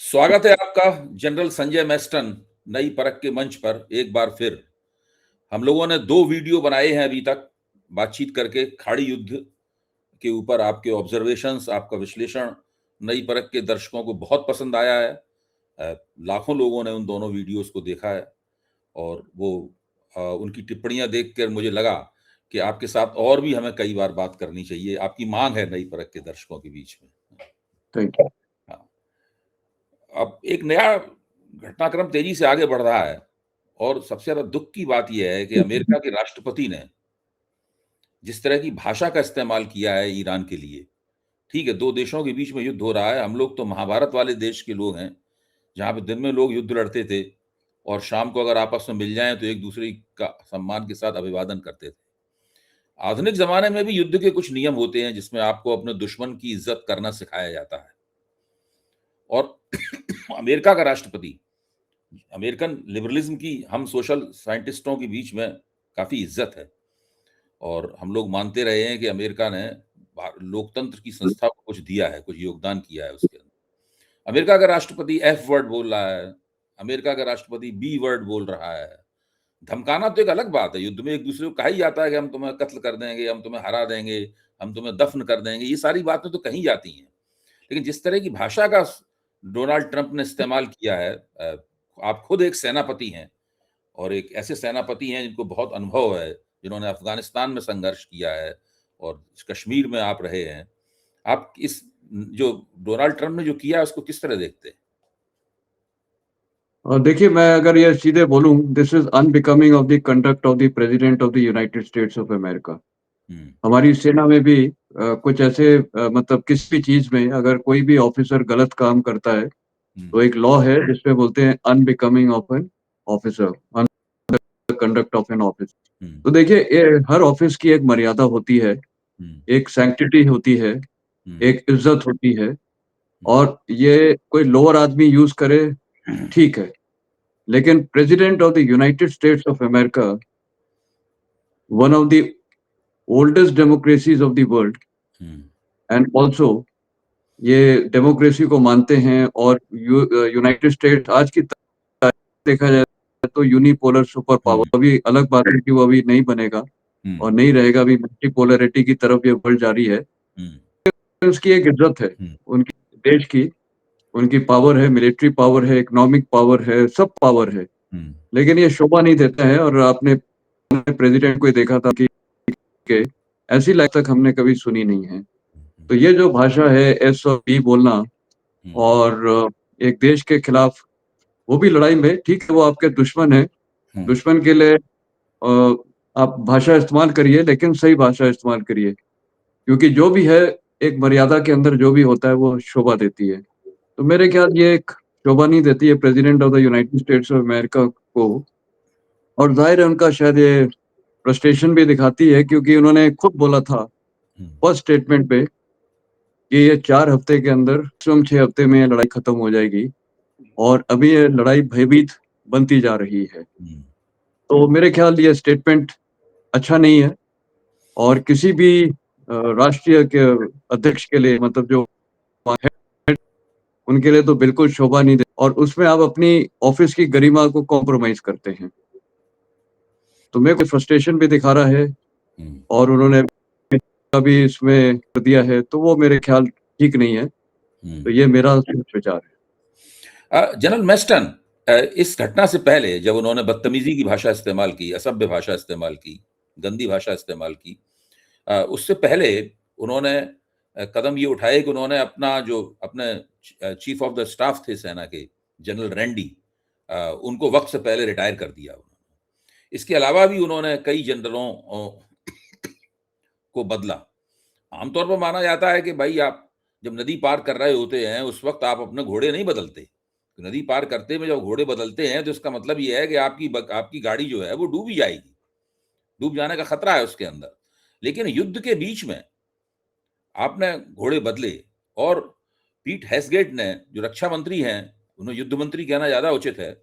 स्वागत है आपका जनरल संजय मैस्टन नई परख के मंच पर एक बार फिर। हम लोगों ने 2 वीडियो बनाए हैं अभी तक बातचीत करके खाड़ी युद्ध के ऊपर। आपके ऑब्जर्वेशंस, आपका विश्लेषण नई परख के दर्शकों को बहुत पसंद आया है। लाखों लोगों ने उन दोनों वीडियोस को देखा है और वो उनकी टिप्पणियां देखकर मुझे लगा कि आपके साथ और भी हमें कई बार बात करनी चाहिए। आपकी मांग है नई परख के दर्शकों के बीच में। Thank you. हाँ, अब एक नया घटनाक्रम तेजी से आगे बढ़ रहा है और सबसे ज्यादा दुख की बात यह है कि अमेरिका के राष्ट्रपति ने जिस तरह की भाषा का इस्तेमाल किया है ईरान के लिए। ठीक है, 2 देशों के बीच में युद्ध हो रहा है। हम लोग तो महाभारत वाले देश के लोग हैं, जहाँ पे दिन में लोग युद्ध लड़ते थे और शाम को अगर आपस में मिल जाएं तो एक दूसरे का सम्मान के साथ अभिवादन करते थे। आधुनिक जमाने में भी युद्ध के कुछ नियम होते हैं जिसमें आपको अपने दुश्मन की इज्जत करना सिखाया जाता है। और अमेरिका का राष्ट्रपति, अमेरिकन लिबरलिज्म की हम सोशल साइंटिस्टों के बीच में काफी इज्जत है और हम लोग मानते रहे हैं कि अमेरिका ने लोकतंत्र की संस्था को कुछ दिया है, कुछ योगदान किया है उसके अंदर। अमेरिका का राष्ट्रपति एफ वर्ड बोल रहा है, अमेरिका का राष्ट्रपति बी वर्ड बोल रहा है। धमकाना तो एक अलग बात है, युद्ध में एक दूसरे को कहा ही जाता है कि हम तुम्हें कत्ल कर देंगे, हम तुम्हें हरा देंगे, हम तुम्हें दफन कर देंगे, ये सारी बातें तो कही जाती हैं। लेकिन जिस तरह की भाषा का डोनाल्ड ट्रंप ने इस्तेमाल किया है, आप खुद एक सेनापति हैं और एक ऐसे सेनापति हैं जिनको बहुत अनुभव है, जिन्होंने अफगानिस्तान में संघर्ष किया है और कश्मीर में आप रहे हैं। आप इस जो डोनाल्ड ट्रंप ने जो किया है उसको किस तरह देखते हैं? और देखिए, मैं अगर ये सीधे बोलूं, this is unbecoming of the conduct of the president of the United States of America. Hmm, हमारी सेना में भी कुछ ऐसे मतलब किसी भी चीज में अगर कोई भी ऑफिसर गलत काम करता है हम्म, तो एक लॉ है जिसपे बोलते हैं unbecoming of an officer, conduct of an office. Hmm, तो देखिए, हर ऑफिस की एक मर्यादा होती है, हम्म, एक सैंक्टिटी होती है, हम्म, एक इज्जत होती है। हम्म, और ये कोई लोअर आदमी यूज करे, ठीक है, लेकिन president of the United States of America, one of the oldest democracies of the world, hmm, and also ये डेमोक्रेसी को मानते हैं। और यूनाइटेड स्टेट्स आज की तारीख देखा जाए तो यूनिपोलर सुपर हम्म, पावर, अभी अलग बात है कि वो अभी नहीं बनेगा हम्म, और नहीं रहेगा, अभी मल्टीपोलरिटी की तरफ ये बढ़ जा रही है। हम्म, उसकी एक इज्जत है, हम्म, उनकी देश की, उनकी पावर है, मिलिट्री पावर है, इकोनॉमिक पावर है, सब पावर है। हम्म, लेकिन ये शोभा नहीं देता है। और आपने प्रेसिडेंट को ही देखा था कि ऐसी लाइफ तक हमने कभी सुनी नहीं है। तो ये जो भाषा है, एस और बी बोलना, हम्म, और एक देश के खिलाफ, वो भी लड़ाई में, ठीक है, वो आपके दुश्मन है, हम्म, दुश्मन के लिए आप भाषा इस्तेमाल करिए, लेकिन सही भाषा इस्तेमाल करिए, क्योंकि जो भी है एक मर्यादा के अंदर जो भी होता है वो शोभा देती है। तो मेरे ख्याल ये एक शोभा नहीं देती है president of the United States of America को। और जाहिर है उनका शायद ये फ्रस्ट्रेशन भी दिखाती है, क्योंकि उन्होंने खुद बोला था हम्म, फर्स्ट स्टेटमेंट पे कि ये 4 हफ्ते के अंदर, स्वयं 6 हफ्ते में ये लड़ाई खत्म हो जाएगी। और अभी ये लड़ाई भयभीत बनती जा रही है। हम्म, तो मेरे ख्याल ये स्टेटमेंट अच्छा नहीं है। और किसी भी राष्ट्रीय के अध्यक्ष के लिए, मतलब जो है, उनके लिए तो बिल्कुल शोभा नहीं दे। और उसमें आप अपनी ऑफिस की गरिमा को कॉम्प्रोमाइज करते हैं। तो मेरे को फ्रस्ट्रेशन भी दिखा रहा है, हम्म, और उन्होंने अभी इसमें कर दिया है, तो वो मेरे ख्याल ठीक नहीं है। हम्म। तो ये मेरा सोच विचार है। जनरल मैस्टन, इस घटना से पहले जब उन्होंने बदतमीजी की भाषा इस्तेमाल की, असभ्य भाषा इस्तेमाल की, गंदी भाषा इस्तेमाल की, उससे पहले उन्होंने कदम ये उठाए कि उन्होंने अपना जो अपने चीफ ऑफ द स्टाफ थे सेना के, जनरल रैंडी, उनको वक्त से पहले रिटायर कर दिया उन्होंने। इसके अलावा भी उन्होंने कई जनरलों को बदला। आमतौर पर माना जाता है कि भाई आप जब नदी पार कर रहे होते हैं उस वक्त आप अपने घोड़े नहीं बदलते। तो नदी पार करते में जब घोड़े बदलते हैं तो इसका मतलब ये है कि आपकी गाड़ी जो है वो डूब ही जाएगी, डूब जाने का खतरा है उसके अंदर। लेकिन युद्ध के बीच में आपने घोड़े बदले और पीट हेस्गेट ने, जो रक्षा मंत्री हैं, उन्हें युद्ध मंत्री कहना ज्यादा उचित है।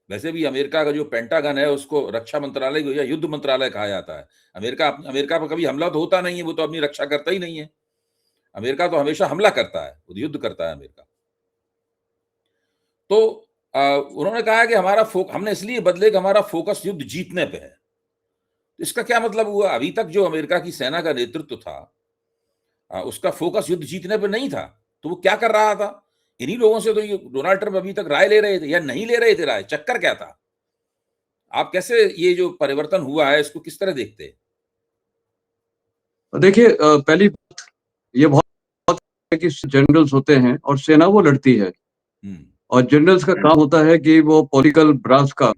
वैसे भी अमेरिका का जो पेंटागन है उसको रक्षा मंत्रालय को या युद्ध मंत्रालय कहा जाता है। अमेरिका पर कभी हमला तो होता नहीं है, वो तो अपनी रक्षा करता ही नहीं है। अमेरिका तो हमेशा हमला करता है, वो युद्ध करता है अमेरिका। तो उन्होंने कहा कि हमने इसलिए बदले कि हमारा फोकस युद्ध जीतने पे है। इसका क्या मतलब हुआ? अभी तक जो अमेरिका की सेना का नेतृत्व था, उसका फोकस युद्ध जीतने पे नहीं था। तो वो क्या कर रहा था? इन्हीं लोगों से तो ये डोनाल्ड ट्रंप अभी तक राय ले रहे थे या नहीं ले रहे थे राय, चक्कर क्या था? आप कैसे ये जो परिवर्तन हुआ है, इसको किस तरह देखते हैं? देखिए पहली बात ये बहुत है कि जनरल्स होते हैं और सेना वो लड़ती है हुँ, और जनरल्स का काम होता है कि वो पॉलिटिकल ब्रास का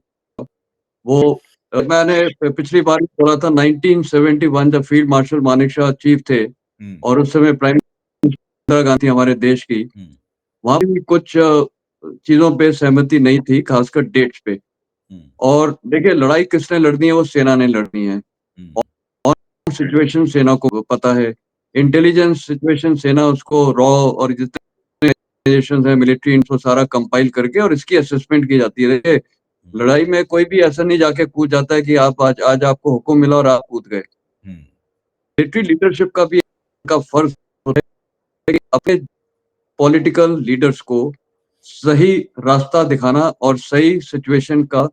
वो मैंने पिछली बार भी बोला था 1971 जब फील्ड मार्शल मानेकशॉ चीफ थे हुँ, और उस समय प्राइम इंदिरा गांधी हमारे देश की, हुँ, वहाँ भी कुछ चीज़ों पे सहमति नहीं थी, खासकर डेट्स पे। हुँ, और देखिए लड़ाई किसने लड़नी है, वो सेना ने लड़नी है। हुँ, सिचुएशन सेना को पता है, इंटेलिजेंस सिचुएशन सेना उसको रॉ और जितने ऑर्गेनाइजेशंस हैं मिलिट्री इनको सारा कंपाइल करके और इसकी असेसमेंट की जाती है। देखिए, हुँ, लड़ाई में कोई भी ऐसा नहीं जाके कूद जाता है कि आप आज आपको हुक्म मिला और आप कूद गए। हुँ, मिलिट्री लीडरशिप का भी का फर्ज होता है कि अपने पॉलिटिकल लीडर्स को सही रास्ता दिखाना और सही सिचुएशन का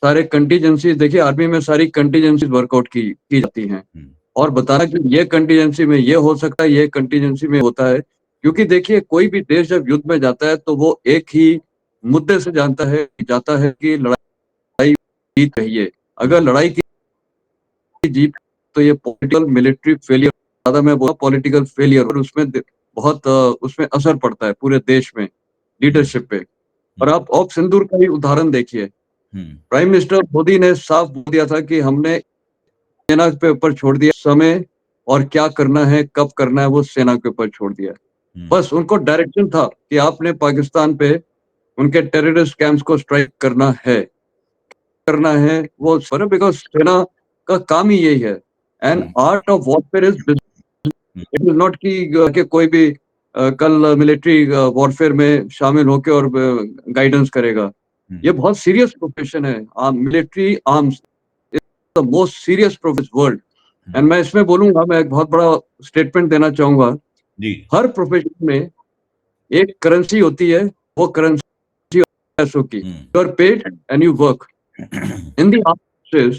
सारे कंटीजेंसीज़ देखिए आर्मी में सारी कंटीजेंसीज़ वर्कआउट की जाती हैं। हुँ, और बताना कि ये कंटीजेंसी में ये हो सकता है, ये कंटीजेंसी में होता है। क्योंकि देखिए कोई भी देश जब युद्ध में जाता है तो वो एक ही मुद्दे से जाता है कि लड़ाई जीत रही है। अगर हुँ, लड़ाई की जीत तो ये पॉलिटिकल मिलिट्री फेलियर ज़्यादा मैं बोला पॉलिटिकल फेलियर और उसमें बहुत उसमें असर पड़ता है पूरे देश में हुँ, लीडरशिप पे। और हुँ, आप ऑप सिंदूर का ही उदाहरण देखिए। हुँ, प्राइम मिनिस्टर मोदी ने साफ बोल दिया था कि हमने सेना पे ऊपर छोड़ दिया समय और क्या करना है, कब करना है वो सेना के ऊपर छोड़ दिया। हुँ, बस उनको डायरेक्शन था कि आपने पाकिस्तान पे उनके टेररिस्ट कैंप्स को स्ट्राइक करना है वो बिकॉज़ सेना का काम ही यही है। And hmm, art of warfare is hmm, it is not कि कोई भी कल मिलिट्री वॉरफेयर में शामिल होके और गाइडेंस करेगा। हुँ, ये बहुत सीरियस प्रोफेशन है। Military arms is the most serious world. Hmm, and मैं इसमें बोलूँगा मैं एक बहुत बड़ा स्टेटमेंट देना चाहूँगा। जी। हर प्रोफेशन में एक करेंसी होती है, वो करेंसी पैसों की। Hmm, you are paid and you work. In the armed forces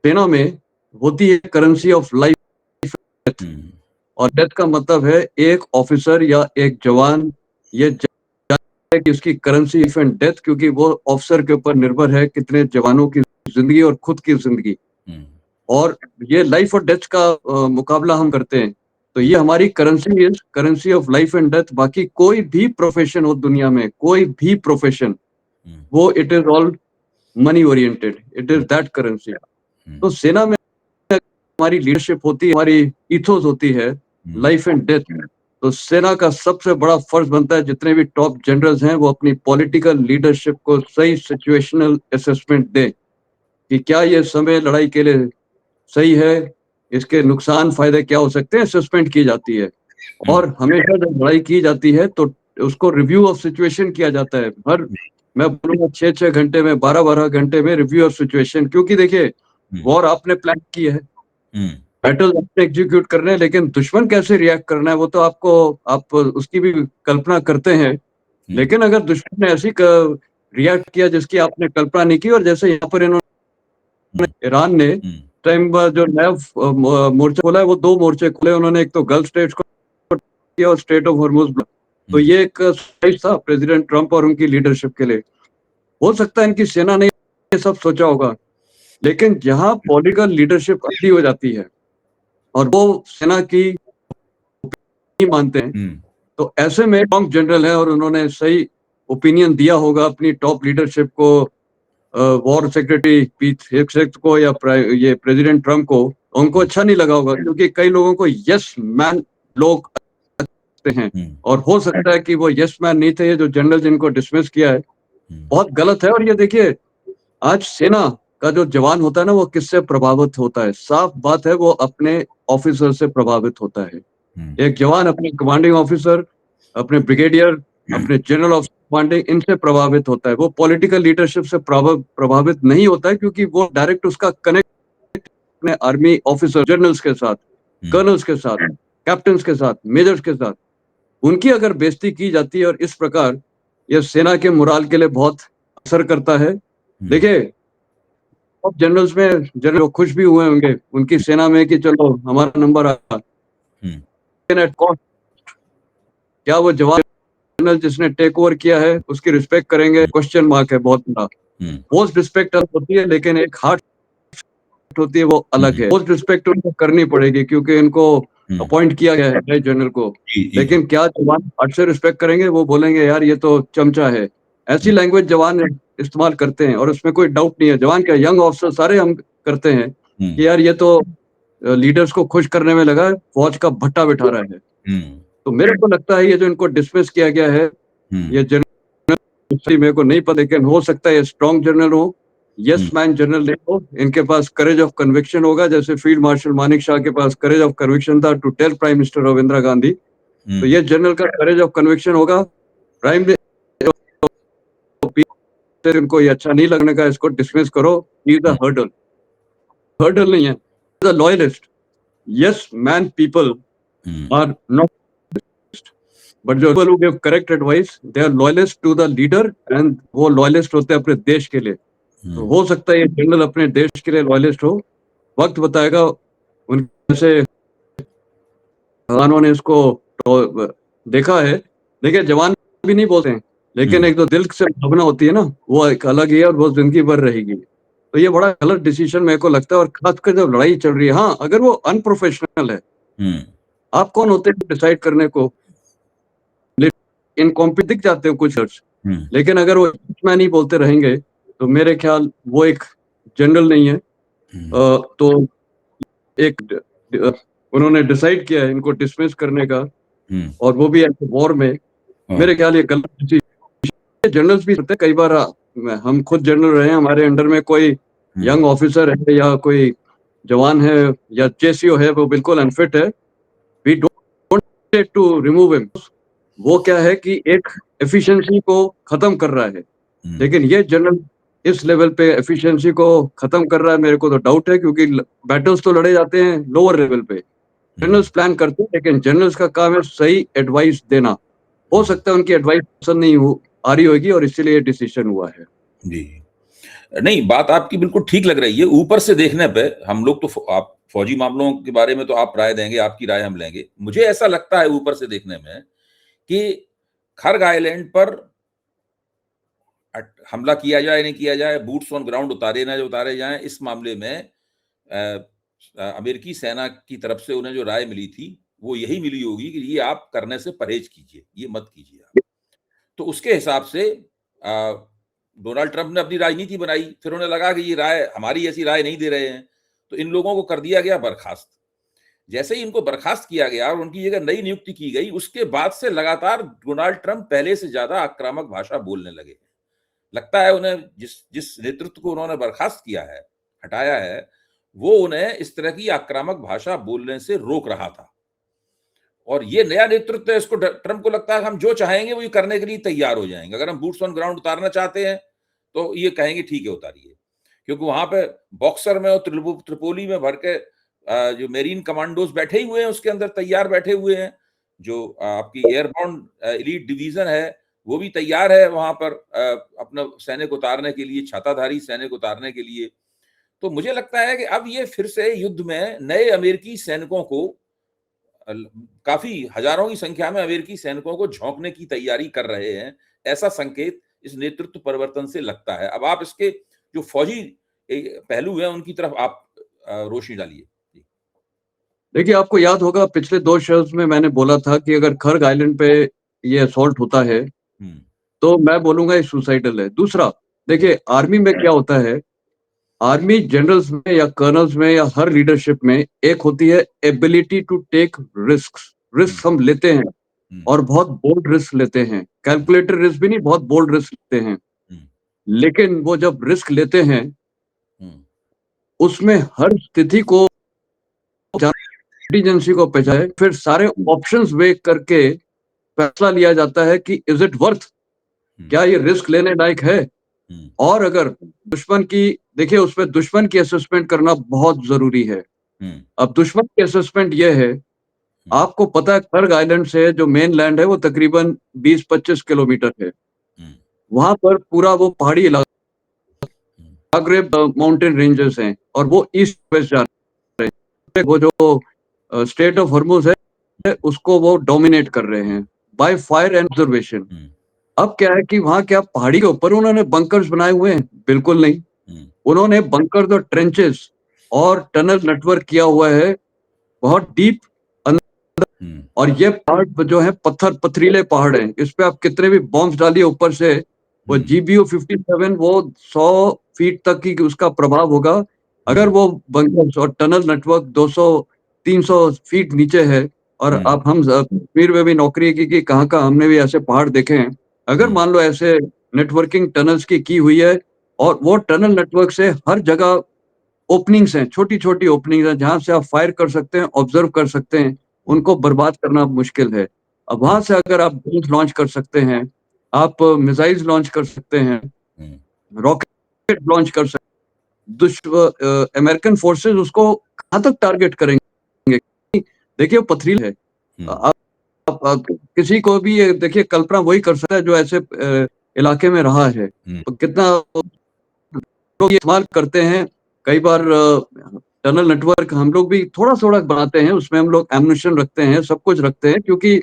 सेना में होती है currency of life death hmm, और डेथ का मतलब है एक ऑफिसर या एक जवान ये जानता है कि उसकी करेंसी लाइफ एंड डेथ क्योंकि वो ऑफिसर के ऊपर निर्भर है कितने जवानों की ज़िंदगी और खुद की ज़िंदगी। हुँ, और ये लाइफ और डेथ का मुकाबला हम करते हैं। तो हुँ, ये हमारी currency of life and death बाकी कोई भी प्रोफ़ेशन हो दुनिया में, कोई भी प्रोफ़ेशन, हुँ, वो it is all money oriented, it is hmm, that currency. Hmm, तो सेना में हमारी लीडरशिप होती है, हमारी ईथोस होती है, हुँ, लाइफ एंड डेथ में। तो सेना का सबसे बड़ा फ़र्ज़ बनता है जितने भी टॉप जनरल्स हैं, वो अपनी पॉलिटिकल लीडरशिप को सही सिचुएशनल असेसमेंट दें, कि क्या ये समय लड़ाई के लिए सही है, इसके नुकसान-फ़ायदे क्या हो सकते हैं, असेसमेंट की जाती है। हुँ, और हमेशा जब लड़ाई की जाती है तो उसको रिव्यू ऑफ सिचुएशन किया जाता है। मैं बोलूँगा 6-6 घंटे में, 12-12 घंटे में रिव्यू ऑफ सिचुएशन क्योंकि देखिए, हुँ, वॉर आपने प्लान की है, हुँ, बैटल आपने एग्ज़ीक्यूट करने हैं, लेकिन दुश्मन कैसे रिएक्ट करना है वो तो आप उसकी भी कल्पना करते हैं। हुँ, लेकिन अगर दुश्मन ने ऐसी क रिएक्ट किया जिसकी आपने कल्पना नहीं की और जैसे यहाँ पर इन्होंने हुँ, ईरान ने हुँ, टाइम जो नया मोर्चा खोला है वो 2 मोर्चे खोले उन्होंने एक तो गल्फ स्टेट्स को किया और स्ट्रेट ऑफ हॉर्मुज़ तो हुँ, ये एक सरप्राइज़ था प्रेज़िडेंट ट्रम्प और उनकी लीडरशिप के लिए। हो सकता है इनकी सेना ने ये सब सोचा होगा, लेकिन जहाँ पॉलिटिकल लीडरशिप अंधी हो जाती है और वो सेना की नहीं मानते हैं, हुँ, तो ऐसे में स्ट्रॉन्ग जनरल है और उन्होंने सही ओपिनियन दिया होगा अपनी टॉप लीडरशिप को वॉर सेक्रेटरी पीट हेगसेथ को या ये प्रेसिडेंट ट्रम्प को उनको हुँ, अच्छा नहीं लगा होगा क्योंकि कई लोगों को यस मैन लोग लगते हैं हुँ, और हो सकता है कि वो यस मैन नहीं थे ये जो जनरल जिनको डिसमिस किया है हुँ, बहुत गलत है और ये देखिए आज सेना का जो जवान होता है ना वो किससे प्रभावित होता है साफ बात है वो अपने ऑफिसर से प्रभावित होता है हुँ, एक जवान अपने कमांडिंग ऑफिसर, अपने ब्रिगेडियर, अपने जनरल ऑफ कमांडिंग इनसे प्रभावित होता है। वो पॉलिटिकल लीडरशिप से प्रभावित नहीं होता है क्योंकि वो डायरेक्ट उसका कनेक्ट अपने आर्मी ऑफिसर, जनरल्स के साथ, हुँ, कर्नल्स के साथ, कैप्टन्स के साथ, मेजर्स के साथ। उनकी अगर बेइज़्ज़ती की जाती है और इस प्रकार ये सेना के मोराल के लिए बहुत असर करता है। देखिए, अब जनरल्स में जनरल खुश भी हुए होंगे उनकी सेना में कि चलो हमारा नंबर आया। लेकिन एट कॉस्ट क्या वो जवान जनरल जिसने टेक ओवर किया है उसकी रिस्पेक्ट करेंगे? क्वेश्चन मार्क है बहुत बड़ा। पोस्ट रिस्पेक्ट होती है लेकिन एक हार्ट होती है वो अलग है। पोस्ट रिस्पेक्ट उनको करनी पड़ेगी क्योंकि इनको अपॉइंट किया गया है नए जनरल को। लेकिन क्या जवान हार्ट से रिस्पेक्ट करेंगे? वो बोलेंगे यार ये तो चमचा है। ऐसी लैंग्वेज जवान इस्तेमाल करते हैं और उसमें कोई डाउट नहीं है। जवान क्या यंग ऑफिसर सारे हम करते हैं कि यार ये तो लीडर्स को खुश करने में लगा है, फौज का भट्टा बिठा रहा है। तो मेरे को लगता है ये जो इनको डिसमिस किया गया है, ये जनरल मेरे को नहीं पता, लेकिन हो सकता है ये स्ट्रॉन्ग जनरल हो, यस मैन जनरल नहीं हो। इनके पास करेज ऑफ कन्विक्शन होगा, जैसे फील्ड मार्शल मानिक शाह के पास करेज ऑफ कन्विक्शन था to tell prime minister Ravindra Indira Gandhi. तो ये जनरल का करेज ऑफ कन्विक्शन होगा। प्राइम मिनिस्टर इनको ये अच्छा नहीं लगने का, इसको डिसमिस करो। He is a hurdle, hurdle नहीं है, is a loyalist. Yes man people are not, but जो people who give correct advice, they are loyalist to the leader and वो loyalist होते हैं अपने देश के लिए। तो हो सकता है ये जनरल अपने देश के लिए loyalist हो। वक्त बताएगा उनके से जवानों ने इसको तो देखा है। देखिए जवान भी नहीं बोलते हैं, लेकिन एक तो दिल से भावना होती है ना, वो एक अलग ही है और वो जिंदगी भर रहेगी। तो ये बड़ा गलत डिसीजन मेरे को लगता है, और खासकर जब लड़ाई चल रही है। हाँ, अगर वो अनप्रोफेशनल है, आप कौन होते हैं डिसाइड करने को? इनकॉम्पिटेंट दिख जाते हैं कुछ शख्स, लेकिन अगर वो मैन ही बोलते रहेंगे तो मेरे ख्याल वो एक जनरल नहीं है। तो एक उन्होंने डिसाइड किया है इनको डिसमिस करने का, और वो भी ऐसे वॉर में। मेरे ख्याल ये गलत डिसीजन। जनरल्स भी होते हैं कई बार, हम खुद जनरल रहे हैं, हमारे अंडर में कोई यंग ऑफिसर है या कोई जवान है या जेसीओ है, वो बिल्कुल अनफिट है, we don't to remove him. वो क्या है कि एक एफिशिएंसी को खत्म कर रहा है, लेकिन ये जनरल इस लेवल पे एफिशिएंसी को खत्म कर रहा है, मेरे को तो डाउट है, क्योंकि बैटल्स तो लड़े जाते हैं लोअर लेवल पे, जनरल्स प्लान करते हैं, लेकिन जनरल्स का काम है सही एडवाइस देना। हो सकता है उनकी एडवाइस पसंद नहीं हो आ रही होगी और इसीलिए ये डिसीजन हुआ है। जी, नहीं, बात आपकी बिल्कुल ठीक लग रही है। ऊपर से देखने पे हम लोग तो आप फौजी मामलों के बारे में तो आप राय देंगे, आपकी राय हम लेंगे। मुझे ऐसा लगता है ऊपर से देखने में कि खर्ग आइलैंड पर हमला किया जाए नहीं किया जाए, बूट्स ऑन ग्राउंड उतारे ना जो उतारे जाएं, इस मामले में अमेरिकी सेना की तरफ से उन्हें जो राय मिली थी वो यही मिली होगी कि ये आप करने से परहेज कीजिए, ये मत कीजिए आप। तो उसके हिसाब से डोनाल्ड ट्रंप ने अपनी राजनीति बनाई, फिर उन्हें लगा कि ये राय हमारी ऐसी राय नहीं दे रहे हैं, तो इन लोगों को कर दिया गया बर्खास्त। जैसे ही इनको बर्खास्त किया गया और उनकी जगह नई नियुक्ति की गई, उसके बाद से लगातार डोनाल्ड ट्रंप पहले से ज्यादा आक्रामक भाषा बोलने लगे। लगता है उन्हें जिस जिस नेतृत्व को उन्होंने बर्खास्त किया है, हटाया है, वो उन्हें इस तरह की आक्रामक भाषा बोलने से रोक रहा था। और ये नया नेतृत्व है, इसको ट्रंप को लगता है हम जो चाहेंगे वो ये करने के लिए तैयार हो जाएंगे। अगर हम बूट्स ऑन ग्राउंड उतारना चाहते हैं तो ये कहेंगे ठीक है उतारिए, क्योंकि वहां पे बॉक्सर में और त्रिपोली में भर के जो मेरीन कमांडोज बैठे हुए हैं, उसके अंदर तैयार बैठे हुए हैं। जो आपकी एयरबोर्न एलीट डिवीजन है वो भी तैयार है वहां पर अपना सैनिक उतारने के लिए, छाताधारी सैनिक उतारने के लिए। तो मुझे लगता है कि अब ये फिर से युद्ध में नए अमेरिकी सैनिकों को, काफी हजारों की संख्या में अमेरिकी सैनिकों को झोंकने की तैयारी कर रहे हैं, ऐसा संकेत इस नेतृत्व परिवर्तन से लगता है। अब आप इसके जो फौजी पहलू हैं उनकी तरफ आप रोशनी डालिए। देखिए, आपको याद होगा पिछले 2 शोज़ में मैंने बोला था कि अगर खर्ग आइलैंड पे ये असॉल्ट होता है, तो मैं बोलूँगा ये सुसाइडल है। दूसरा, देखिए आर्मी में क्या होता है, आर्मी जनरल्स में या कर्नल्स में या हर लीडरशिप में एक होती है ability to take risks. Risk हम लेते हैं और बहुत बोल्ड रिस्क लेते हैं। कैलकुलेटेड रिस्क भी नहीं, बहुत बोल्ड रिस्क लेते हैं। लेकिन वो जब रिस्क लेते हैं, उसमें हर स्थिति को इंटेलिजेंसी को पहचाने, फिर सारे ऑप्शंस वेइ करके फैसला लिया जाता है कि इज इट वर्थ, क्या ये रिस्क लेने लायक है। और अगर दुश्मन की, देखिए उसमें दुश्मन की असेसमेंट करना बहुत जरूरी है। अब दुश्मन की असेसमेंट ये है, आपको पता है खर्ग आइलैंड से जो मेन लैंड है वो तकरीबन 20-25 किलोमीटर है। वहां पर पूरा वो पहाड़ी इलाका जाग्रेब माउंटेन रेंजेस हैं और वो ईस्ट वेस्ट जा रहे हैं। वो जो स्टेट ऑफ हॉर्मुज है उसको वो डोमिनेट कर रहे हैं बाय फायर एंड ऑब्जर्वेशन। अब क्या है कि वहां क्या पहाड़ी के ऊपर उन्होंने बंकर्स बनाए हुए हैं? बिल्कुल नहीं। उन्होंने बंकर्स और ट्रेंचेस और टनल नेटवर्क किया हुआ है बहुत डीप अंदर। और ये पहाड़ जो है पथरीले पहाड़ हैं, इस पे आप कितने भी बॉम्ब्स डालिए ऊपर से, वो GBU-57 वो 100 फीट तक की उसका प्रभाव होगा। अगर वो बंकर्स और टनल नेटवर्क 200-300 फीट नीचे है और आप हम कश्मीर में भी नौकरी की कहाँ हमने भी ऐसे पहाड़ देखे हैं। अगर मान लो ऐसे नेटवर्किंग टनल्स की हुई है और वो टनल नेटवर्क से हर जगह ओपनिंग्स हैं, छोटी-छोटी ओपनिंग्स हैं जहाँ से आप फायर कर सकते हैं, ऑब्जर्व कर सकते हैं, उनको बर्बाद करना मुश्किल है। अब वहाँ से अगर आप बम्स लॉन्च कर सकते हैं, आप मिसाइल्स लॉन्च कर सकते हैं, रॉकेट लॉन्च कर सकते हैं, अमेरिकन फोर्सेस उसको कहाँ तक टारगेट करेंगे? देखिए वो पथरीला है। आप किसी को भी ये देखिए कल्पना वही कर सकता है जो ऐसे इलाके में रहा है। तो कितना लोग ये इस्तेमाल करते हैं, कई बार टनल नेटवर्क हम लोग भी थोड़ा-थोड़ा बनाते हैं, उसमें हम लोग एम्यूनिशन रखते हैं, सब कुछ रखते हैं क्योंकि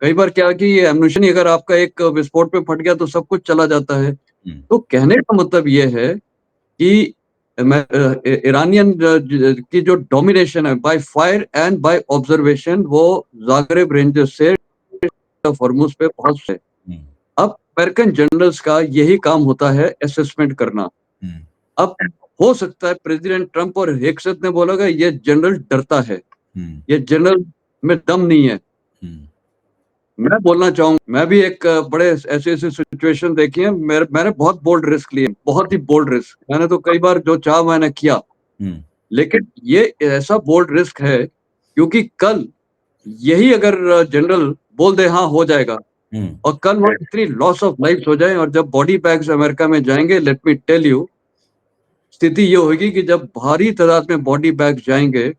कई बार क्या है कि ये एम्यूनिशन ही अगर आपका एक विस्फोट पे फट गया तो सब कुछ चला जाता है। तो कहने का मतलब ये है कि ईरानियन की जो डोमिनेशन है by fire and by observation वो जागरेब रेंजेस से हॉर्मुज पे पहुँच है। अब अमेरिकन जनरल्स का यही काम होता है असेसमेंट करना। अब हो सकता है प्रेसिडेंट ट्रंप और हेक्सेट ने बोला कि ये जनरल डरता है, ये जनरल में दम नहीं है। मैं बोलना चाहूँगा, मैं भी एक बड़े ऐसे-ऐसे सिचुएशन देखी है, मैंने बहुत बोल्ड रिस्क लिए, बहुत ही बोल्ड रिस्क। मैंने तो कई बार जो चाहा मैंने किया। लेकिन ये ऐसा बोल्ड रिस्क है क्योंकि कल यही अगर जनरल बोल दे हाँ हो जाएगा और कल वहाँ इतनी लॉस ऑफ लाइफ्स हो जाए और जब बॉडी बैग्स अमेरिका में जाएँगे, लेट मी टेल यू, स्थिति ये होगी कि जब भारी तादाद में बॉडी बैग्स जाएँगे,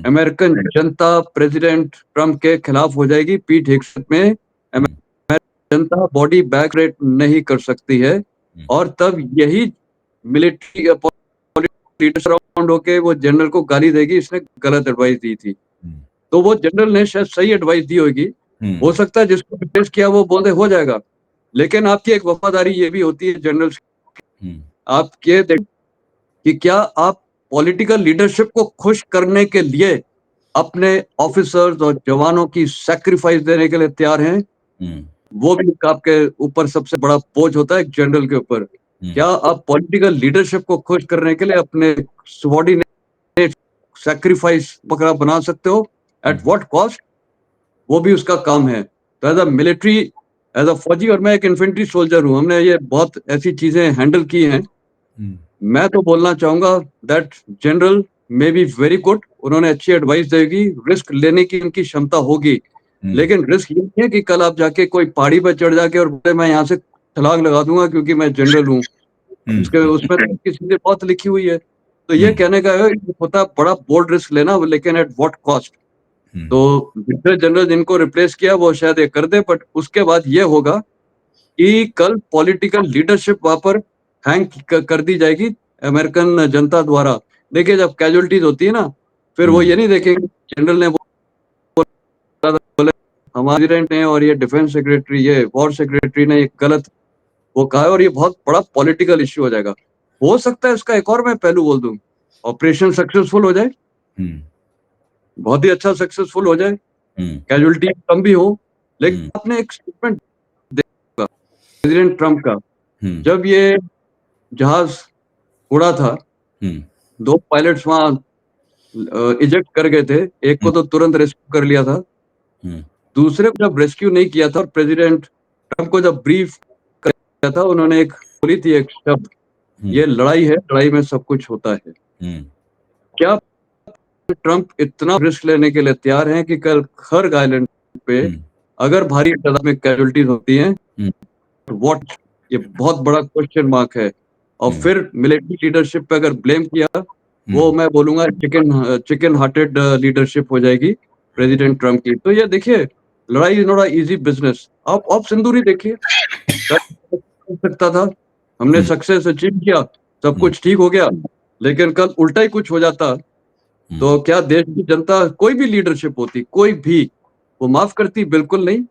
अमेरिकन जनता प्रेसिडेंट ट्रंप के खिलाफ हो जाएगी। पीट हेगसेथ में अमेरिकन जनता बॉडी बैग रेट नहीं कर सकती है और तब यही मिलिट्री राउंड होके वो जनरल को गाली देगी, इसने गलत एडवाइस दी थी। तो वो जनरल ने शायद सही एडवाइस दी होगी। हो सकता है जिसको रिप्लेस किया वो बोल दे हो जाएगा। लेकिन आपकी एक वफादारी ये भी होती है जनरल्स आप ये देख कि क्या आप पॉलिटिकल लीडरशिप को खुश करने के लिए अपने ऑफिसर्स और जवानों की सैक्रिफाइस देने के लिए तैयार हैं? वो भी आपके ऊपर सबसे बड़ा बोझ होता है एक जनरल के ऊपर। क्या आप पॉलिटिकल लीडरशिप को खुश करने के लिए अपने सबॉर्डिनेट सैक्रिफाइस वगैरह बना सकते हो? At what cost? वो भी उसका काम है। तो as a military, as a फौजी और मैं एक इन्फेंट्री सोल्जर हूँ, हमने ये बहुत ऐसी चीज़ें हैंडल की हैं। मैं तो बोलना चाहूँगा that general may be very good, उन्होंने अच्छी एडवाइस देगी, रिस्क लेने की उनकी क्षमता होगी। लेकिन रिस्क ये नहीं है कि कल आप जाके कोई पहाड़ी पे चढ़ जाके और बोले मैं यहाँ से छलांग लगा दूँगा क्योंकि मैं जनरल हूँ। उसके उसमें तो उनकी सीधे मौत लिखी हुई है। तो ये कहने का है होता है बड़ा बोल्ड रिस्क लेना लेकिन एट व्हाट कॉस्ट? तो दूसरे जनरल जिनको रिप्लेस किया वो शायद ये कर दे बट उसके बाद ये होगा कि कल पॉलिटिकल लीडरशिप वहाँ पर हैंग कर दी जाएगी अमेरिकन जनता द्वारा। देखिए जब कैजुअलिटीज़ होती है ना, फिर वो ये नहीं देखेंगे जनरल ने बोला हमारे प्रेसिडेंट ने और ये डिफेंस सेक्रेटरी ये वॉर सेक्रेटरी ने ये गलत वो कहा है और ये बहुत बड़ा पॉलिटिकल इश्यू हो जाएगा। हो सकता है इसका एक और मैं पहलू बोल दूँ, ऑपरेशन सक्सेसफुल हो जाए, बहुत ही अच्छा सक्सेसफुल हो जाए, कैजुअलिटी कम भी हो, लेकिन आपने एक स्टेटमेंट देखा प्रेसिडेंट ट्रंप का, जब ये जहाज उड़ा था, 2 पायलट्स वहाँ इजेक्ट कर गए थे, एक को तो तुरंत रेस्क्यू कर लिया था, दूसरे को जब रेस्क्यू नहीं किया था और प्रेसिडेंट ट्रंप को जब ब्रीफ किया था, उन्होंने एक बोली थी एक शब्द, ये लड़ाई है, लड़ाई में सब कुछ होता है। क्या ट्रंप इतना रिस्क लेने के लिए तैयार हैं कि कल खर्ग आइलैंड पे अगर भारी तादाद में कैजुअलिटीज होती हैं, व्हाट? ये बहुत बड़ा क्वेश्चन मार्क है। और फिर मिलिट्री लीडरशिप पे अगर ब्लेम किया, वो मैं बोलूँगा चिकन हार्टेड लीडरशिप हो जाएगी प्रेसिडेंट ट्रंप की। तो ये देखिए, लड़ाई is not a easy business. आप सिंदूर ही देखिए, हो सकता था, हमने हुँ, सक्सेस अचीव किया, सब हुँ, कुछ ठीक हो गया, लेकिन कल उल्टा ही कुछ हो जाता, हुँ, तो क्या देश की जनता कोई भी लीडरशिप होती, कोई भी, वो माफ़ करती? बिल्कुल नहीं।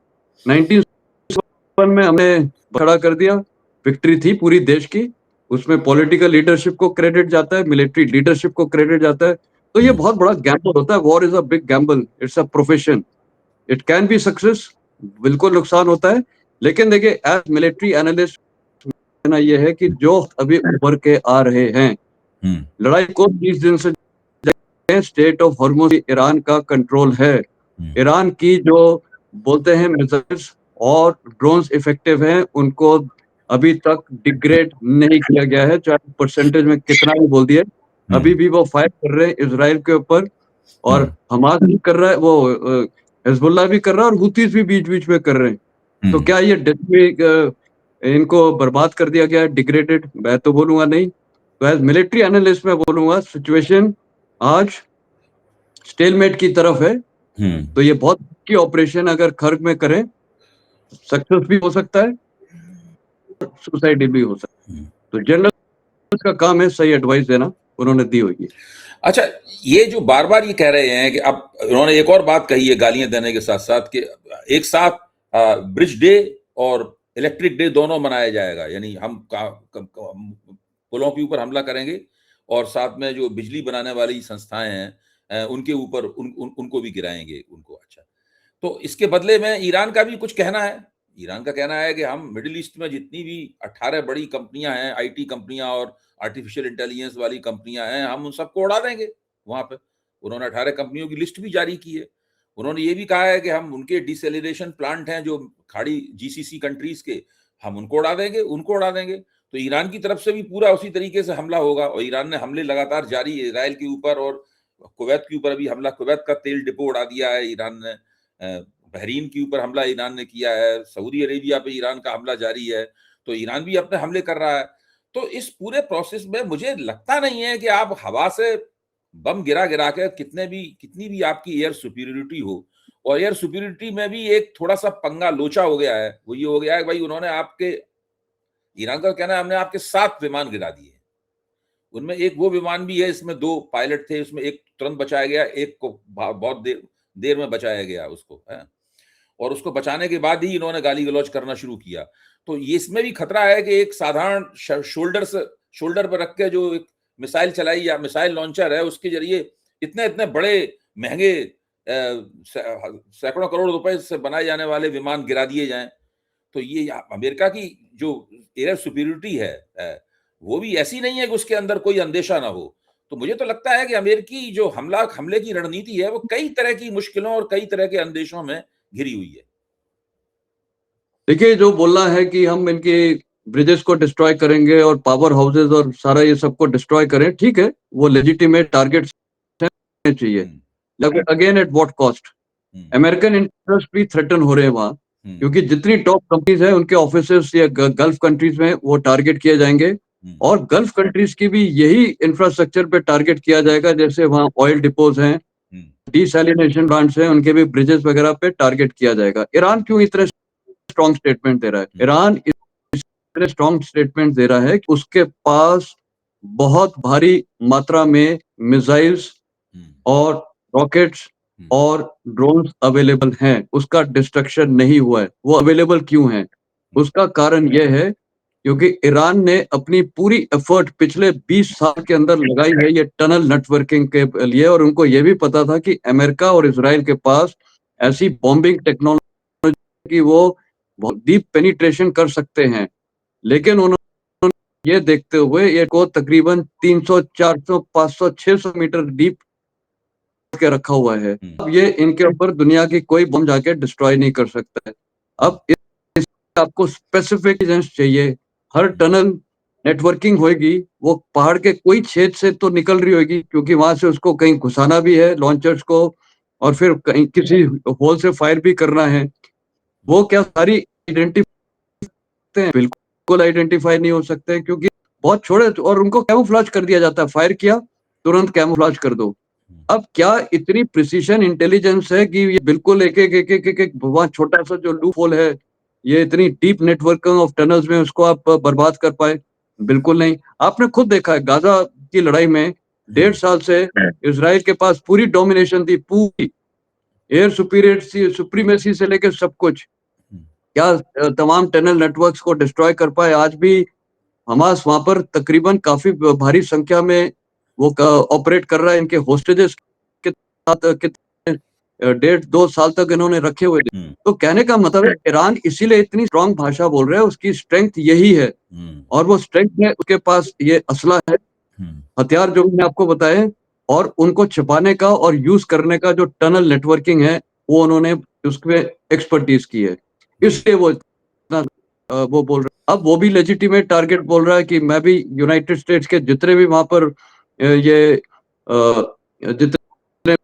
1971 में हमने खड़ा कर दिया, विक्ट्री थी पूरी देश की, उसमें पॉलिटिकल लीडरशिप को क्रेडिट जाता है, मिलिट्री लीडरशिप को क्रेडिट जाता है, तो ये हुँ, बहुत बड़ा गैम्बल होता है, war is a big Gamble, it's a profession, it can be success, बिल्कुल नुकसान होता है, लेकिन देखिए एज़ मिलिट्री एनालिस्ट कहना ये है कि जो अभी उभर के आ रहे हैं, हुँ, लड़ाई को 30 दिन से स्टेट ऑफ हॉर्मुज़ ईरान का कंट्रोल है। हुँ, ईरान की जो बोलते हैं मिसाइल्स और ड्रोन्स इफेक्टिव हैं, उनको अभी तक डिग्रेड नहीं किया गया है, चाहे परसेंटेज में कितना भी बोल दिए। हुँ, अभी भी वो फायर कर रहे हैं इज़राइल के ऊपर हुँ, और हमास भी कर रहा है, हिज़्बुल्लाह भी कर रहा है और हुतीज़ भी बीच-बीच में कर रहे हैं। हुँ। तो क्या ये इनको बर्बाद कर दिया गया है, डिग्रेडेड? मैं तो बोलूँगा नहीं। तो एज़ मिलिट्री एनालिस्ट मैं बोलूँगा सिचुएशन आज स्टेलमेट की तरफ है, हुँ। तो ये बहुत की ऑपरेशन अगर खर्क में करें, सक्सेस भी हो सकता है, सुसाइड भी हो सकता है। तो जनरल का काम है सही एडवाइस देना, उन्होंने दी हुई है। अच्छा, ये जो बार-बार ये कह रहे हैं कि अब उन्होंने एक और बात कही है गालियाँ देने के साथ-साथ कि एक साथ ब्रिज डे और इलेक्ट्रिक डे दोनों मनाया जाएगा। यानी हम का क क पुलों के ऊपर हमला करेंगे और साथ में जो बिजली बनाने वाली संस्थाएँ हैं उनके ऊपर उनको भी गिराएँगे उनको। अच्छा। तो इसके बदले में ईरान का भी कुछ कहना है। ईरान का कहना है कि हम मिडल ईस्ट में जितनी भी 18 बड़ी कंपनियाँ हैं, आईटी कंपनियाँ और आर्टिफिशियल इंटेलिजेंस वाली कंपनियाँ हैं, हम उन सबको उड़ा देंगे वहाँ पे। उन्होंने 18 कंपनियों की लिस्ट भी जारी की है। उन्होंने ये भी कहा है कि हम उनके डिसैलिनेशन प्लांट हैं जो खाड़ी जीसीसी कंट्रीज़ के, हम उनको उड़ा देंगे। तो ईरान की तरफ से भी पूरा उसी तरीके से हमला होगा और ईरान ने हमले लगातार जारी है इज़राइल के ऊपर और कुवैत के ऊपर भी हमला कुवैत का तेल डिपो उड़ा दिया है ईरान ने। बहरीन के ऊपर हमला ईरान ने किया है, सऊदी अरेबिया पे ईरान का हमला जारी है, तो ईरान भी अपने हमले कर रहा है। तो इस पूरे प्रोसेस में मुझे लगता नहीं है कि आप हवा से बम गिरा-गिरा के कितनी भी आपकी एयर सुपीरियरिटी हो और एयर सुपीरियरिटी में भी एक थोड़ा-सा पंगा लोचा हो गया है। वो ये हो गया है कि भाई उन्होंने आपके ईरान का कहना है हमने आपके 7 विमान गिरा दिए। उनमें एक वो विमान भी है इसमें 2 पायलट थे, उसमें एक तुरंत बचाया गया, एक को बहुत देर देर में बचाया गया उसको, हैं? और उसको बचाने के बाद ही इन्होंने गाली-गलौच करना शुरू किया। तो ये इसमें भी खतरा है कि एक साधारण शोल्डर पे रख के जो एक मिसाइल चलाई या मिसाइल लॉन्चर है, उसके ज़रिए इतने-इतने बड़े महँगे सैकड़ों करोड़ रुपए से बनाए जाने वाले विमान गिरा दिए जाएँ। तो ये अमेरिका की जो एयर सुपीरियरिटी है वो भी ऐसी नहीं है कि उसके अंदर कोई अंदेशा ना हो। तो मुझे तो लगता है कि अमेरिकी जो हमले की रणनीति है, वो कई तरह की मुश्किलों और कई तरह के अंदेशों में घिरी हुई है। देखिए, जो बोलना है कि हम इनके ब्रिजेस को डिस्ट्रॉय करेंगे और पावर हाउसेज़ और सारा ये सबको डिस्ट्रॉय करें, ठीक है, वो लेजिटिमेट टारगेट्स होने चाहिए। हुँ, लेकिन again at what cost? Hmm, American interest भी थ्रेटन हो रहे हैं वहाँ, हुँ, क्योंकि जितनी टॉप कंपनीज़ हैं, उनके ऑफिसेज़ या ग गल्फ कंट्रीज़ में वो टारगेट किए जाएँगे हुँ, और गल्फ कंट्रीज़ की भी यही इंफ्रास्ट्रक्चर पे टारगेट किया जाएगा, जैसे वहाँ ऑयल डिपोज़ हैं, हुँ, डिसैलिनेशन प्लांट्स हैं, उनके भी ब्रिजेस वगैरह पे टारगेट किया जाएगा। ईरान क्यों इतने स्ट्रॉन्ग स्टेटमेंट दे रहा है? हुँ, ईरान इतने स्ट्रॉन्ग स्टेटमेंट दे रहा है कि उसके पास बहुत भारी मात्रा में मिसाइल्स हुँ, और रॉकेट्स हुँ, और ड्रोन्स अवेलेबल हैं, उसका डिस्ट्रक्शन नहीं हुआ है। वो अवेलेबल क्यों हैं? हुँ, उसका कारण ये है क्योंकि ईरान ने अपनी पूरी एफर्ट पिछले 20 साल के अंदर लगाई है ये टनल नेटवर्किंग के लिए और उनको ये भी पता था कि अमेरिका और इज़राइल के पास ऐसी बॉम्बिंग टेक्नोलॉजी कि वो बहुत डीप पेनिट्रेशन कर सकते हैं। लेकिन उन्होंने ये देखते हुए ये को तकरीबन 300, 400, 500, 600 मीटर डीप के रखा हुआ है। हुँ, अब ये इनके ऊपर दुनिया की कोई बम जाके डिस्ट्रॉय नहीं कर सकता है। हुँ, अब इस आपको स्पेसिफिक रीज़न्स चाहिए। हर हुँ, टनल नेटवर्किंग होएगी, वो पहाड़ के कोई छेद से तो निकल रही होगी क्योंकि वहाँ से उसको कहीं घुसाना भी है लॉन्चर्स को और फिर कहीं किसी होल से फायर भी करना है। हुँ, वो क्या सारी आइडेंटिफ़ाई सकते हैं? बिल्कुल आइडेंटिफ़ाई नहीं हो सकते क्योंकि बहुत छोटे और उनको कैमोफ्लेज कर दिया जाता है। फायर किया, तुरंत कैमोफ्लेज कर दो। हुँ, अब क्या इतनी प्रिसिशन इंटेलिजेंस है कि ये बिल्कुल एक-एक, एक-एक, एक-एक वहाँ छोटा-सा जो लूप होल है, ये इतनी डीप नेटवर्किंग ऑफ टनल्स में उसको आप बर्बाद कर पाए? बिल्कुल नहीं। आपने खुद देखा है गाज़ा की लड़ाई में 1.5 साल से इज़राइल के पास पूरी डोमिनेशन थी, पूरी। एयर सुप्रीमेसी से लेके सब कुछ। क्या तमाम टनल नेटवर्क्स को डिस्ट्रॉय कर पाए? आज भी हमास वहाँ पर तकरीबन काफ़ी भारी संख्या में वो ऑपरेट कर रहा है। इनके होस्टेजेस के साथ कितने 1.5-2 साल तक इन्होंने रखे हुए थे। तो कहने का मतलब है ईरान इसीलिए इतनी स्ट्रॉन्ग भाषा बोल रहा है, उसकी स्ट्रेंथ यही है और वो स्ट्रेंथ में उसके पास ये असला है, हथियार जो मैंने आपको बताए हैं और उनको छिपाने का और यूज़ करने का जो टनल नेटवर्किंग है, वो उन्होंने उसमें एक्सपर्टीज़ की है। इसलिए वो इतना वो बोल रहा है। अब वो भी लेजिटिमेट टारगेट बोल रहा है कि मैं भी यूनाइटेड स्टेट्स के जितने भी वहाँ पर जितने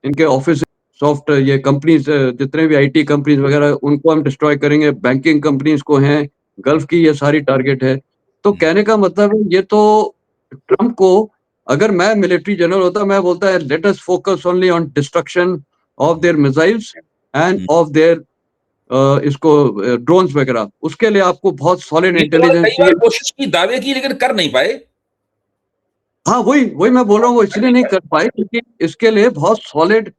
इनके ऑफिस सॉफ्ट ये कंपनीज़ जितने भी आईटी कंपनीज़ वगैरह उनको हम डिस्ट्रॉय करेंगे, बैंकिंग कंपनीज़ को हैं, गल्फ की ये सारी टारगेट है। तो कहने का मतलब है ये तो ट्रम्प को अगर मैं मिलिट्री जनरल होता मैं बोलता है let us focus only on destruction of their missiles end of their इसको ड्रोन्स वगैरह। उसके लिए आपको बहुत सॉलिड ये तो इंटेलिजेंस कई बार चाहिए। कोशिश की, दावे की, लेकिन कर नहीं पाए। हाँ, वही मैं बोल रहा हूँ वो इसलिए नहीं कर पाए क्योंकि इसके लिए बहुत सॉलिड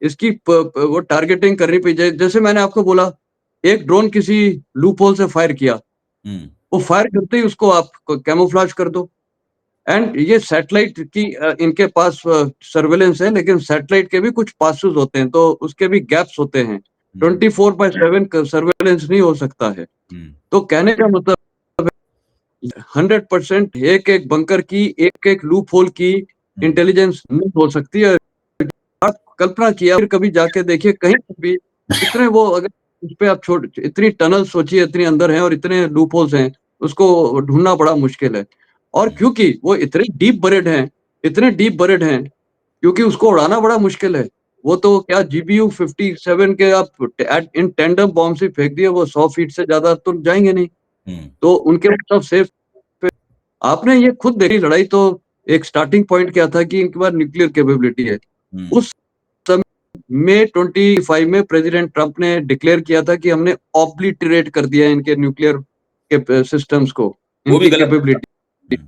इसकी वो टारगेटिंग करनी पड़ी। जैसे मैंने आपको बोला, एक ड्रोन किसी लूप होल से फायर किया, वो फायर करते ही उसको आप कैमोफ्लेज कर दो। एंड ये सैटेलाइट की इनके पास सर्वेलेंस है, लेकिन सैटेलाइट के भी कुछ पासेस होते हैं, तो उसके भी गैप्स होते हैं। 24/7 सर्वेलेंस नहीं हो सकता है। तो कहने का मतलब 100% एक-एक बंकर की, एक-एक लूप होल की इंटेलिजेंस नहीं हो सकती है। आप कल्पना किया फिर कभी जाके देखिए कहीं पर भी इतने वो अगर उस पे आप छोड़ इतनी टनल सोचिए इतनी अंदर हैं और इतने लूप होल्स हैं, उसको ढूँढना बड़ा मुश्किल है। और क्योंकि वो इतने डीप बरिड हैं, इतने डीप बरिड हैं, क्योंकि उसको उड़ाना बड़ा मुश्किल है। वो तो क्या जीबीयू 57 के आप एट इन टैंडम बॉम्ब से फेंक दिए, वो 100 फीट से ज़्यादा तो जाएँगे नहीं। तो उनके सब सेफ आपने ये खुद देखी लड़ाई तो एक स्टार्टिंग पॉइंट क्या था कि इनके पास न्यूक्लियर कैपेबिलिटी है। उस समय मई 25 में प्रेसिडेंट ट्रंप ने डिक्लेयर किया था कि हमने ऑब्लिटरेट कर दिया है इनके न्यूक्लियर सिस्टम्स को, वो भी इनकी गलत कैपेबिलिटी। था।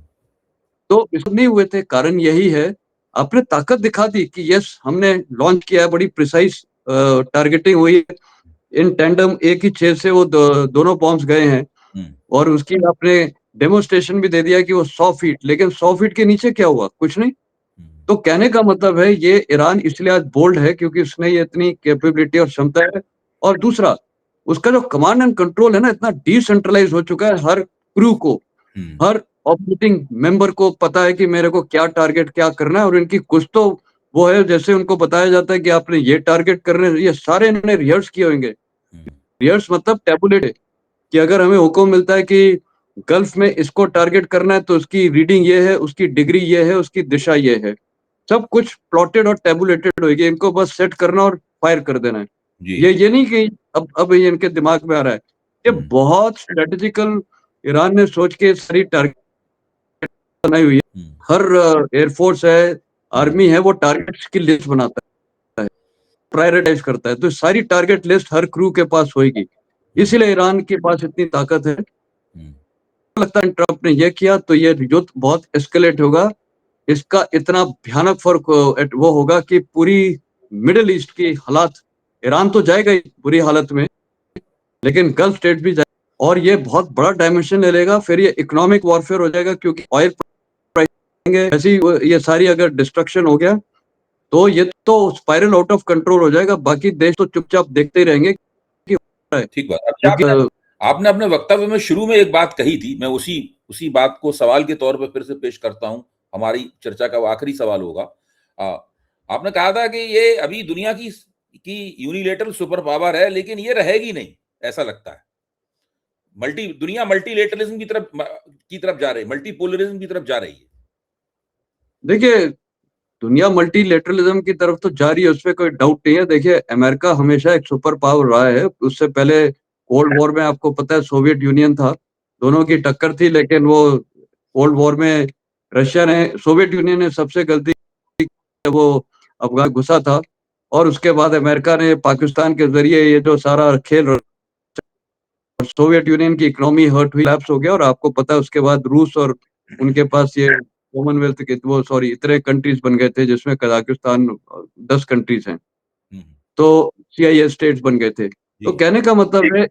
तो इसमें नहीं हुए थे, कारण यही है, आपने ताकत दिखा दी कि यस हमने लॉन्च किया है, बड़ी प्रिसाइज़ टारगेटिंग हुई है। इन टैंडम एक ही छेद से वो दोनों बॉम्ब्स गए हैं और उसकी आपने डेमोन्स्ट्रेशन भी दे दिया कि वो 100 फीट, लेकिन 100 फीट के नीचे क्या हुआ? कुछ नहीं। तो कहने का मतलब है ये ईरान इसलिए आज बोल्ड है क्योंकि उसमें ये इतनी कैपेबिलिटी और क्षमता है। और दूसरा, उसका जो कमांड एंड कंट्रोल है ना इतना डिसेंट्रलाइज़ हो चुका है, हर क्रू को, हर ऑपरेटिंग मेंबर को पता है कि मेरे को क्या टारगेट क्या करना है और इनकी कुछ तो वो है जैसे उनको बताया जाता है कि आपने ये टारगेट करने ये सारे इन्होंने रिहर्स किए होंगे। रिहर्स मतलब टैबुलेट है कि अगर हमें हुक्म मिलता है कि गल्फ में इसको टारगेट करना है तो उसकी रीडिंग ये है, उसकी डिग्री ये है, उसकी दिशा ये है। सब कुछ प्लॉटेड और टैबुलेटेड होगी, इनको बस सेट करना और फायर कर देना है। ये नहीं कि अब ये इनके दिमाग में आ रहा है। ये बहुत स्ट्रैटेजिकल ईरान ने सोच के सारी टारगेट बनाई हुई है। हर एयरफोर्स है, आर्मी है, वो टारगेट्स की लिस्ट बनाता है, प्रायोरिटाइज़ करता है। तो सारी टारगेट लिस्ट हर क्रू के पास होएगी। इसीलिए ईरान के पास इतनी ताकत है। लगता है ट्रंप ने ये किया तो ये युद्ध बहुत एस्केलेट होगा। इसका इतना भयानक फ़र्क वो होगा कि पूरी मिडल ईस्ट की हालात ईरान तो जाएगा ही बुरी हालत में, लेकिन गल्फ स्टेट भी जाए और ये बहुत बड़ा डायमेंशन ले लेगा। फिर ये इकोनॉमिक वॉरफेयर हो जाएगा क्योंकि ऑयल प्राइस ऐसी ये सारी अगर डिस्ट्रक्शन हो गया, तो ये तो स्पाइरल आउट ऑफ कंट्रोल हो जाएगा। बाकी देश तो चुपचाप देखते ही रहेंगे कि हो रहा है। ठीक बात। अच्छा, क्योंकि आपने अपने वक्तव्य में शुरू में एक बात कही थी, मैं उसी उसी बात को सवाल के तौर पे फिर से पेश करता हूँ, हमारी चर्चा का वो आखिरी सवाल होगा। आपने कहा था कि ये अभी दुनिया की यूनिलैटरल सुपर पावर है, लेकिन ये रहेगी नहीं, ऐसा लगता है। दुनिया मल्टीलैटरलिज्म की तरफ जा रही है, मल्टीपोलरिज्म की तरफ जा रही है। देखिए, दुनिया मल्टीलेटरलिज्म की तरफ तो जा रही है, उसमें कोई डाउट नहीं है। देखिए, अमेरिका हमेशा एक सुपर पावर रहा है। उससे पहले कोल्ड वॉर में आपको पता है सोवियत यूनियन था, दोनों की टक्कर थी, लेकिन वो कोल्ड वॉर में रशिया ने सोवियत यूनियन ने सबसे गलती की, वो अफ़गान घुसा था और उसके बाद अमेरिका ने पाकिस्तान के ज़रिए ये जो सारा खेल सोवियत यूनियन की इकोनॉमी हर्ट हुई, लैप्स हो गया, और आपको पता है उसके बाद रूस और उनके पास ये कॉमनवेल्थ के इतने कंट्रीज बन गए थे जिसमें कजाकिस्तान 10 कंट्रीज हैं। तो CIS स्टेट्स बन गए थे। तो कहने का मतलब है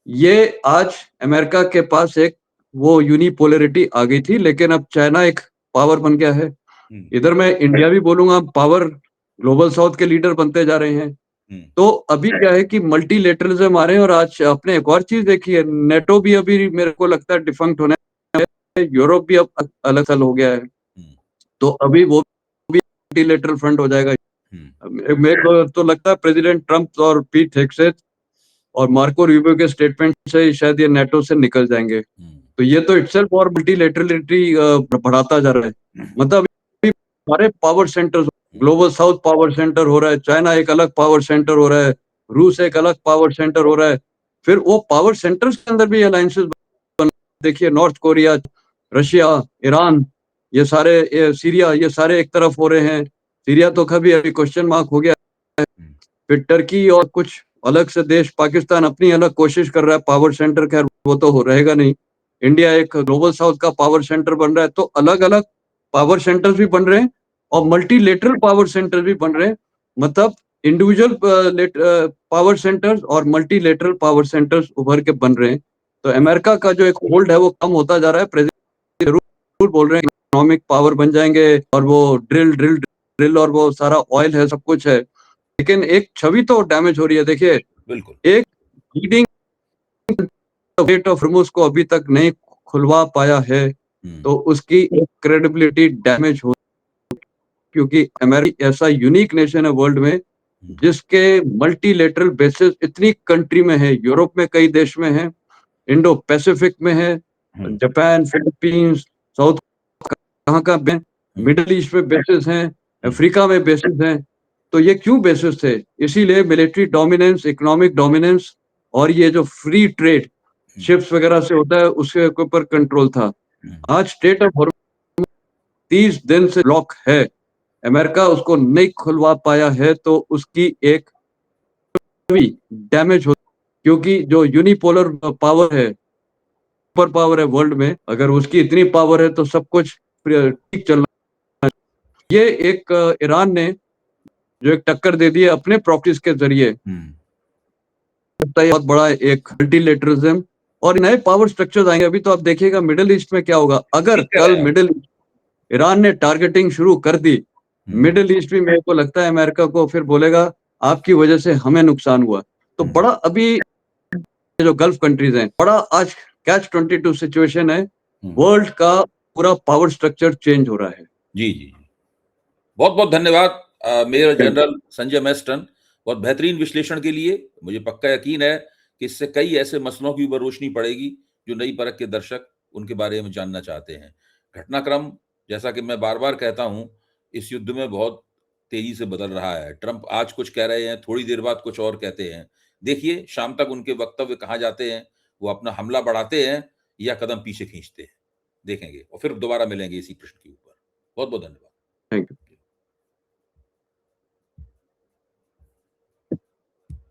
ये आज अमेरिका के पास एक वो यूनिपोलैरिटी आ गई थी, लेकिन अब चाइना एक पावर बन गया है। इधर मैं इंडिया भी बोलूंगा, पावर ग्लोबल साउथ के लीडर बनते जा रहे हैं। तो अभी क्या है कि मल्टीलेटरलिज्म आ रहे हैं, और आज आपने एक और चीज देखी है, नेटो भी अभी मेरे को लगता है डिफंक्ट होने, यूरोप भी अब अलग साल हो गया है, तो अभी वो भी मल्टीलेटरल फ्रंट हो जाएगा। मेरे को तो लगता है प्रेसिडेंट ट्रम्प और पीट हेगसेथ और मार्को रूबियो के स्टेटमेंट से शायद ये नेटो से निकल जाएंगे। तो ये तो इटसेल्फ और मल्टीलेटरलिटी बढ़ाता जा रहा है। मतलब अभी हमारे power centres, global south power centre हो रहा है, चाइना एक अलग पावर सेंटर हो रहा है, रूस एक अलग पावर सेंटर हो रहा है। फिर वो पावर सेंटर्स के अंदर भी अलायंसेस देखिए, नॉर्थ कोरिया, रशिया, ईरान, ये सारे सीरिया, ये सारे एक तरफ हो रहे हैं। सीरिया तो कभी अभी क्वेश्चन मार्क हो गया है। फिर टर्की और कुछ अलग से देश, पाकिस्तान अपनी अलग कोशिश कर रहा है पावर सेंटर, खैर वो तो हो रहेगा नहीं। इंडिया एक ग्लोबल साउथ का पावर सेंटर बन रहा है। तो अलग अलग पावर सेंटर्स भी बन रहे हैं और मल्टीलेटरल पावर सेंटर भी बन रहे हैं। मतलब इंडिविजुअल पावर सेंटर्स और मल्टीलेटरल पावर सेंटर्स उभर के बन रहे हैं। तो अमेरिका का जो एक होल्ड है वो कम होता जा रहा है। प्रेसिडेंट जरूर बोल रहे हैं इकोनॉमिक पावर बन जाएंगे, और वो ड्रिल ड्रिल ड्रिल और वो सारा ऑयल है, सब कुछ है, लेकिन एक छवि तो डैमेज हो रही है। देखिए, बिल्कुल एक लीडिंग गेट ऑफ हॉर्मुज को अभी तक नहीं खुलवा पाया है, तो उसकी क्रेडिबिलिटी डैमेज हो, क्योंकि अमेरिका ऐसा यूनिक नेशन है वर्ल्ड में जिसके मल्टीलेटरल बेसिस इतनी कंट्री में है। यूरोप में कई देश में है, इंडो पैसिफिक में है, जापान, फिलीपींस, साउथ कहाँ का, मिडिल ईस्ट में बेसिस हैं, अफ्रीका में बेसिस हैं। तो ये क्यों बेसिस थे? इसीलिए मिलिट्री डोमिनेंस, इकोनॉमिक डोमिनेंस, और ये जो फ्री ट्रेड शिप्स वगैरह से होता है उसके ऊपर कंट्रोल था। आज स्टेट ऑफ हॉर्मुज 30 दिन से ब्लॉक है, अमेरिका उसको नहीं खुलवा पाया है, तो उसकी एक डैमेज हो, क्योंकि जो यूनिपोलर पावर है, सुपर पावर है वर्ल्ड में, अगर उसकी इतनी पावर है तो सब कुछ ठीक चल रहा है। ये एक ईरान ने जो एक टक्कर दे दी है अपने प्रॉक्सीज के जरिए, बहुत बड़ा एक मल्टीलेटरलिज्म और नए पावर स्ट्रक्चर्स आएंगे। अभी तो आप देखिएगा मिडिल ईस्ट में क्या होगा। अगर कल मिडिल ईरान ने टारगेटिंग शुरू कर दी, मिडिल ईस्ट भी मेरे को लगता है अमेरिका को फिर बोलेगा आपकी वजह से हमें नुकसान हुआ। तो बड़ा अभी जो गल्फ कंट्रीज हैं, बड़ा आज catch-22 सिचुएशन है। वर्ल्ड का पूरा पावर स्ट्रक्चर चेंज हो रहा है। जी जी, बहुत बहुत धन्यवाद मेजर जनरल संजय मैस्टन, बहुत बेहतरीन विश्लेषण के लिए। मुझे पक्का यकीन है कि इससे कई ऐसे मसलों की ऊपर रोशनी पड़ेगी जो नई परख के दर्शक उनके बारे में जानना चाहते हैं। घटनाक्रम, जैसा कि मैं बार बार कहता हूं, इस युद्ध में बहुत तेजी से बदल रहा है। ट्रंप आज कुछ कह रहे हैं, थोड़ी देर बाद कुछ और कहते हैं। देखिए शाम तक उनके वक्तव्य कहाँ जाते हैं, वो अपना हमला बढ़ाते हैं या कदम पीछे खींचते हैं, देखेंगे। और फिर दोबारा मिलेंगे इसी प्रश्न के ऊपर। बहुत बहुत धन्यवाद। Thank you.